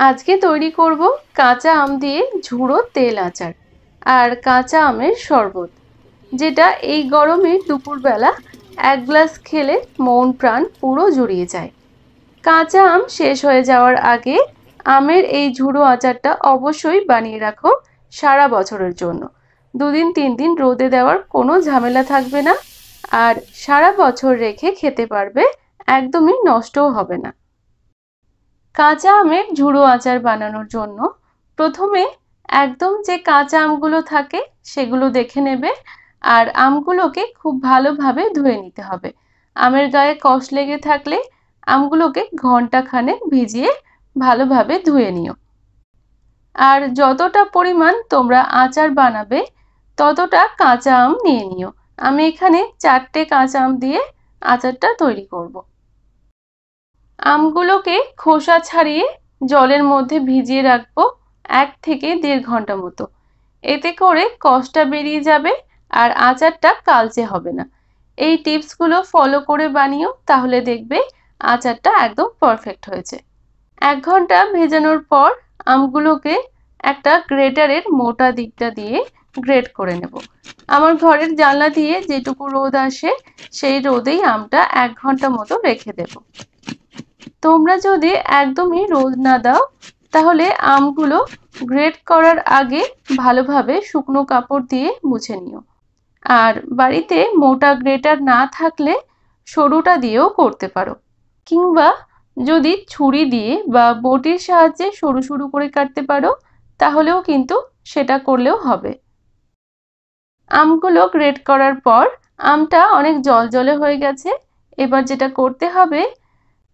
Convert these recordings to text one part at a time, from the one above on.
আজকে তৈরি করব কাঁচা আম দিয়ে ঝুড়ো তেল আচার আর কাঁচা আমের শরবত, যেটা এই গরমে দুপুরবেলা এক গ্লাস খেলে মন প্রাণ পুরো জুড়িয়ে যায়। কাঁচা আম শেষ হয়ে যাওয়ার আগে আমের এই ঝুড়ো আচারটা অবশ্যই বানিয়ে রাখো সারা বছরের জন্য। 2 দিন 3 দিন রোদে দেওয়ার কোনো ঝামেলা থাকবে না, আর সারা বছর রেখে খেতে পারবে, একদমই নষ্টও হবে না। কাঁচা আমের ঝুড়ো আচার বানানোর জন্য প্রথমে একদম যে কাঁচা আমগুলো থাকে সেগুলো দেখে নেবে, আর আমগুলোকে খুব ভালোভাবে ধুয়ে নিতে হবে। আমের গায়ে কষ লেগে থাকলে আমগুলোকে ঘন্টাখানেক ভিজিয়ে ভালোভাবে ধুয়ে নিও। আর যতটা পরিমাণ তোমরা আচার বানাবে ততটা কাঁচা আম নিয়ে নিও। আমি এখানে 4টে কাঁচা আম দিয়ে আচারটা তৈরি করব। আমগুলোকে খোসা ছাড়িয়ে জলের মধ্যে ভিজিয়ে রাখবো 1 থেকে 1.5 ঘন্টা মতো। এতে করে কষটা বেরিয়ে যাবে আর আচারটা কালচে হবে না। এই টিপসগুলো ফলো করে বানিও, তাহলে দেখবে আচারটা একদম পারফেক্ট হয়েছে। 1 ঘন্টা ভেজানোর পর আমগুলোকে একটা গ্রেটারের মোটা দিকটা দিয়ে গ্রেট করে নেব। আমার ঘরের জানলা দিয়ে যেটুকু রোদ আসে সেই রোদেই আমটা 1 ঘন্টা মতো রেখে দেব। তোমরা যদি একদমই রোদ না দাও তাহলে আমগুলো গ্রেট করার আগে ভালোভাবে শুকনো কাপড় দিয়ে মুছে নিও। আর বাড়িতে মোটা গ্রেটার না থাকলে সরুটা দিয়েও করতে পারো, কিংবা যদি ছুরি দিয়ে বা বটির সাহায্যে সরু সরু করে কাটতে পারো তাহলেও কিন্তু সেটা করলেও হবে। আমগুলো গ্রেট করার পর আমটা অনেক জলজলে হয়ে গেছে। এবার যেটা করতে হবে,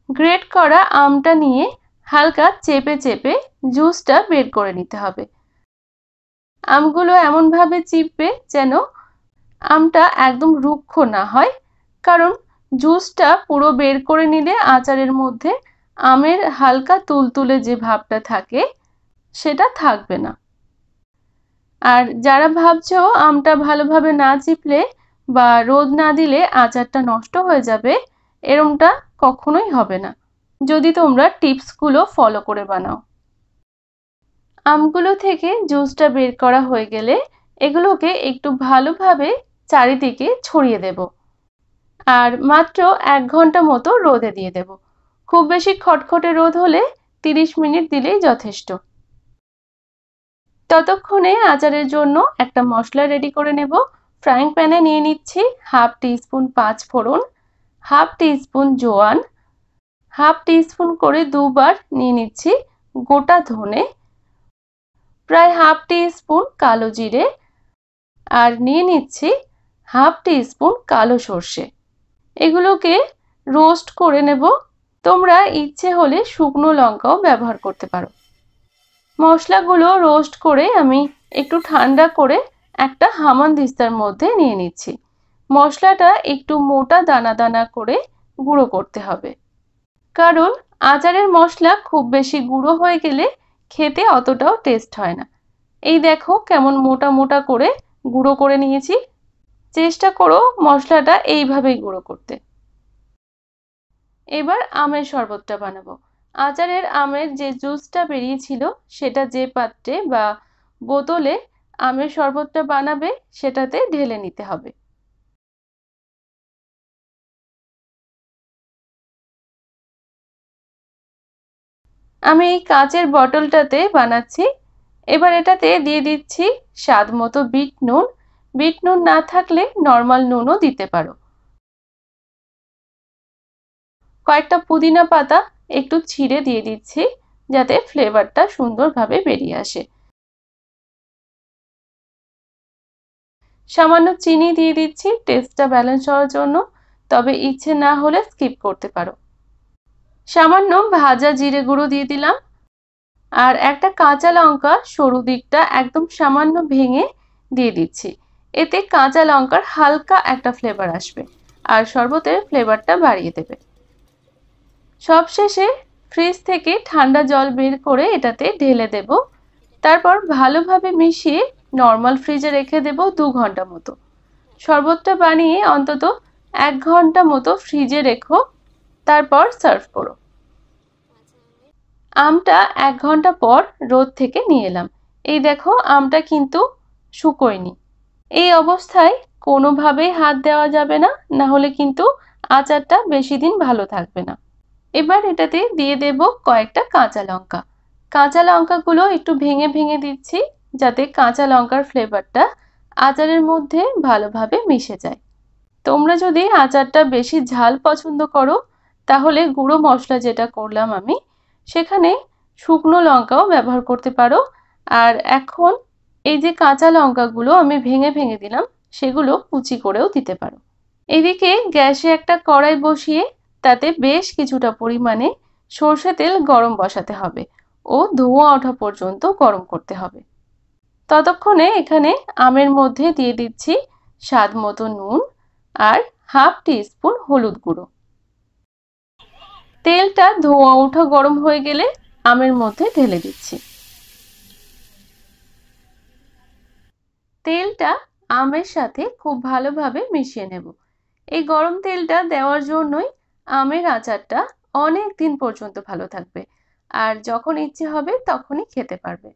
গ্রেট করা আমটা নিয়ে হালকা চেপে চেপে জুসটা বের করে নিতে হবে। আমগুলো এমনভাবে চিপবে যেন আমটা একদম রুক্ষ না হয়, কারণ জুসটা পুরো বের করে নিলে আচারের মধ্যে আমের হালকা তুলতুলে যে ভাবটা থাকে সেটা থাকবে না। আর যারা ভাবছো আমটা ভালোভাবে না চিপলে বা রোদ না দিলে আচারটা নষ্ট হয়ে যাবে, এরমটা কখনোই হবে না যদি তোমরা টিপসগুলো ফলো করে বানাও। আমগুলো থেকে জুসটা বের করা হয়ে গেলে এগুলোকে একটু ভালোভাবে চারিদিকে ছড়িয়ে দেব, আর মাত্র 1 ঘন্টা মতো রোদে দিয়ে দেব। খুব বেশি খটখটে রোদ হলে 30 মিনিট দিলেই যথেষ্ট। ততক্ষণে আচারের জন্য একটা মশলা রেডি করে নেব। ফ্রাইং প্যানে নিয়ে নিচ্ছি 1/2 টিস্পুন 5 ফোড়ন, 1/2 টিস্পুন জোয়ান, 1/2 টিস্পুন করে দুবার নিয়ে নিচ্ছি গোটা ধনে, প্রায় 1/2 টিস্পুন কালো জিরে, আর নিয়ে নিচ্ছি 1/2 টিস্পুন কালো সর্ষে। এগুলোকে রোস্ট করে নেব। তোমরা ইচ্ছে হলে শুকনো লঙ্কাও ব্যবহার করতে পারো। মশলাগুলো রোস্ট করে আমি একটু ঠান্ডা করে একটা হামানদিস্তার মধ্যে নিয়ে নিচ্ছি। মশলাটা একটু মোটা দানা দানা করে গুঁড়ো করতে হবে, কারণ আচারের মশলা খুব বেশি গুঁড়ো হয়ে গেলে খেতে অতটাও টেস্ট হয় না। এই দেখো কেমন মোটা মোটা করে গুঁড়ো করে নিয়েছি। চেষ্টা করো মশলাটা এইভাবেই গুঁড়ো করতে। এবার আমের শরবতটা বানাবো। আচারের আমের যে জুসটা বেরিয়েছিল সেটা যে পাত্রে বা বোতলে আমের শরবতটা বানাবে সেটাতে ঢেলে নিতে হবে। আমি এই কাঁচের বটলটাতে বানাচ্ছি। এবার এটাতে দিয়ে দিচ্ছি স্বাদ মতো বিট নুন। বিট নুন না থাকলে নর্মাল নুনও দিতে পারো। কয়েকটা পুদিনা পাতা একটু ছিঁড়ে দিয়ে দিচ্ছি যাতে ফ্লেভারটা সুন্দরভাবে বেরিয়ে আসে। সামান্য চিনি দিয়ে দিচ্ছি টেস্টটা ব্যালেন্স হওয়ার জন্য, তবে ইচ্ছে না হলে স্কিপ করতে পারো। সামান্য ভাজা জিরে গুঁড়ো দিয়ে দিলাম, আর একটা কাঁচা লঙ্কা সরু দিকটা একদম সামান্য ভেঙে দিয়ে দিচ্ছি। এতে কাঁচা লঙ্কার হালকা একটা ফ্লেভার আসবে আর শরবতের ফ্লেভারটা বাড়িয়ে দেবে। সবশেষে ফ্রিজ থেকে ঠান্ডা জল বের করে এটাতে ঢেলে দেব। তারপর ভালোভাবে মিশিয়ে নর্মাল ফ্রিজে রেখে দেব 2 ঘন্টা মতো। শরবতটা বানিয়ে অন্তত 1 ঘন্টা মতো ফ্রিজে রেখো, তারপর সার্ভ করো। আমটা 1 ঘন্টা পর রোদ থেকে নিয়ে এলাম। এই দেখো আমটা কিন্তু শুকোয়নি। এই অবস্থায় কোনোভাবেই হাত দেওয়া যাবে না, না হলে কিন্তু আচারটা বেশি দিন ভালো থাকবে না। এবার এটাতে দিয়ে দেব কয়েকটা কাঁচা লঙ্কা। কাঁচা লঙ্কাগুলো একটু ভেঙে ভেঙে দিচ্ছি, যাতে কাঁচা লঙ্কার ফ্লেভারটা আচারের মধ্যে ভালোভাবে মিশে যায়। তোমরা যদি আচারটা বেশি ঝাল পছন্দ করো, তাহলে গুঁড়ো মশলা যেটা করলাম আমি, সেখানে শুকনো লঙ্কাও ব্যবহার করতে পারো। আর এখন এই যে কাঁচা লঙ্কাগুলো আমি ভেঙে ভেঙে দিলাম, সেগুলো কুচি করেও দিতে পারো। এদিকে গ্যাসে একটা কড়াই বসিয়ে তাতে বেশ কিছুটা পরিমাণে সরষে তেল গরম বসাতে হবে ও ধোঁয়া ওঠা পর্যন্ত গরম করতে হবে। ততক্ষণে এখানে আমের মধ্যে দিয়ে দিচ্ছি স্বাদ মতো নুন আর হাফ টিস্পুন হলুদ গুঁড়ো। তেলটা ধোঁয়া ওঠা গরম হয়ে গেলে আমের মধ্যে ঢেলে দিচ্ছি। তেলটা আমের সাথে খুব ভালোভাবে মিশিয়ে নেব। এই গরম তেলটা দেওয়ার জন্যই আমের আচারটা অনেক দিন পর্যন্ত ভালো থাকবে, আর যখন ইচ্ছে হবে তখনই খেতে পারবে।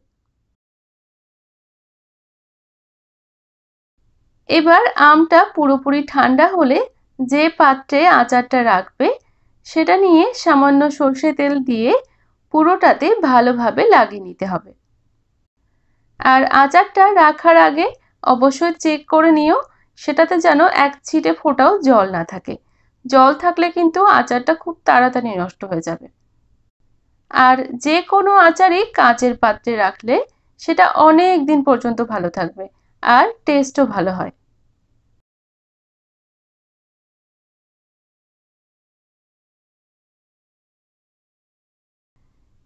এবার আমটা পুরোপুরি ঠান্ডা হলে যে পাত্রে আচারটা রাখবে সেটা নিয়ে সামান্য সর্ষে তেল দিয়ে পুরোটাতে ভালোভাবে লাগিয়ে নিতে হবে। আর আচারটা রাখার আগে অবশ্যই চেক করে নিও সেটাতে যেন এক ছিটে ফোঁটাও জল না থাকে। জল থাকলে কিন্তু আচারটা খুব তাড়াতাড়ি নষ্ট হয়ে যাবে। আর যে কোনো আচারই কাচের পাত্রে রাখলে সেটা অনেক দিন পর্যন্ত ভালো থাকবে আর টেস্টও ভালো হয়।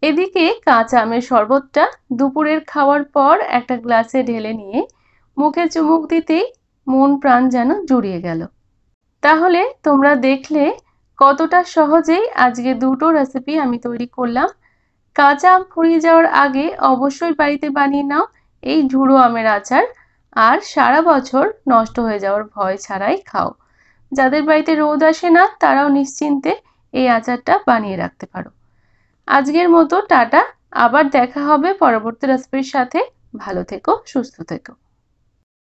এদিকে কাঁচা আমের শরবতটা দুপুরের খাওয়ার পর একটা গ্লাসে ঢেলে নিয়ে মুখে চুমুক দিতেই মন প্রাণ যেন জুড়িয়ে গেল। তাহলে তোমরা দেখলে কতটা সহজেই আজকে দুটো রেসিপি আমি তৈরি করলাম। কাঁচা আম ফুরিয়ে যাওয়ার আগে অবশ্যই বাড়িতে বানিয়ে নাও এই ঝুড়ো আমের আচার, আর সারা বছর নষ্ট হয়ে যাওয়ার ভয় ছাড়াই খাও। যাদের বাড়িতে রোদ আসে না তারাও নিশ্চিন্তে এই আচারটা বানিয়ে রাখতে পারো। আজকের মতো টাটা, আবার দেখা হবে পরবর্তী রেসিপির সাথে। ভালো থেকো, সুস্থ থেকো।